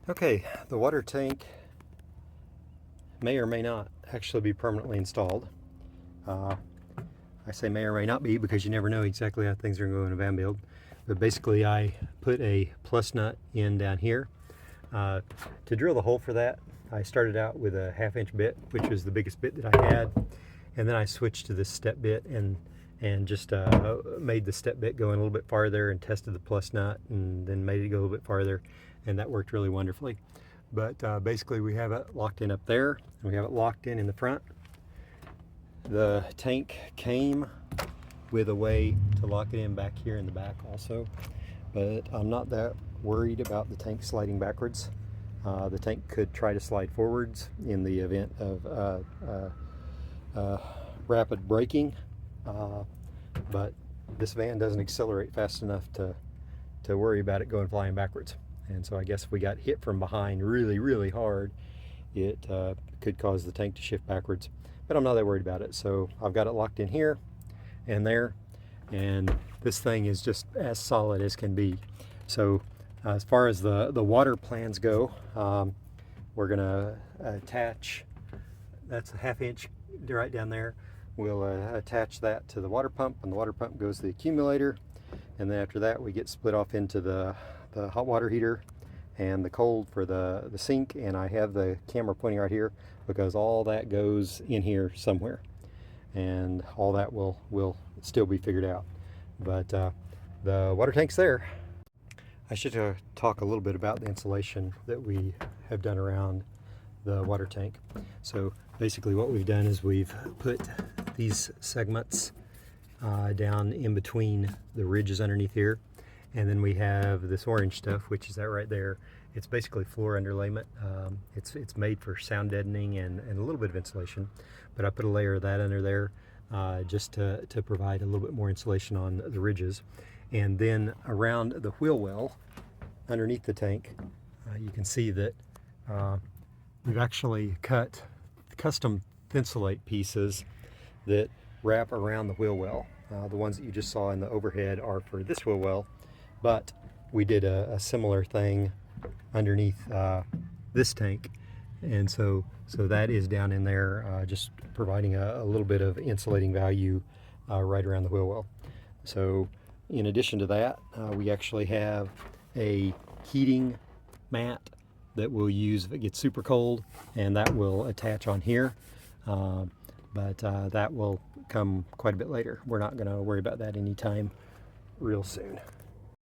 Okay, the water tank may or may not actually be permanently installed. I say may or may not be because you never know exactly how things are going to go in a van build. But basically I put a plus nut in down here. To drill the hole for that, I started out with a 1/2 inch bit, which was the biggest bit that I had. And then I switched to this step bit and just made the step bit go in a little bit farther and tested the plus nut and then made it go a little bit farther, and that worked really wonderfully. But basically we have it locked in up there and we have it locked in the front. The tank came with a way to lock it in back here in the back also, but I'm not that worried about the tank sliding backwards. The tank could try to slide forwards in the event of rapid braking, but this van doesn't accelerate fast enough to worry about it going flying backwards. And so I guess if we got hit from behind really hard, it could cause the tank to shift backwards, but I'm not that worried about it. So I've got it locked in here and there, and this thing is just as solid as can be. So as far as the water plans go, we're gonna attach, that's a 1/2 inch right down there. We'll attach that to the water pump, and the water pump goes to the accumulator, and then after that we get split off into the hot water heater and the cold for the sink. And I have the camera pointing right here because all that goes in here somewhere, and all that will still be figured out. But the water tank's there. I should talk a little bit about the insulation that we have done around the water tank. So basically what we've done is we've put these segments down in between the ridges underneath here, and then we have this orange stuff, which is that right there. It's basically floor underlayment. It's made for sound deadening and a little bit of insulation, but I put a layer of that under there just to provide a little bit more insulation on the ridges. And then around the wheel well underneath the tank, you can see that we've actually cut custom thinsulate pieces that wrap around the wheel well. The ones that you just saw in the overhead are for this wheel well, but we did a similar thing underneath this tank, and so that is down in there, just providing a little bit of insulating value right around the wheel well. So in addition to that, we actually have a heating mat that we'll use if it gets super cold, and that will attach on here, but that will come quite a bit later. We're not going to worry about that anytime real soon.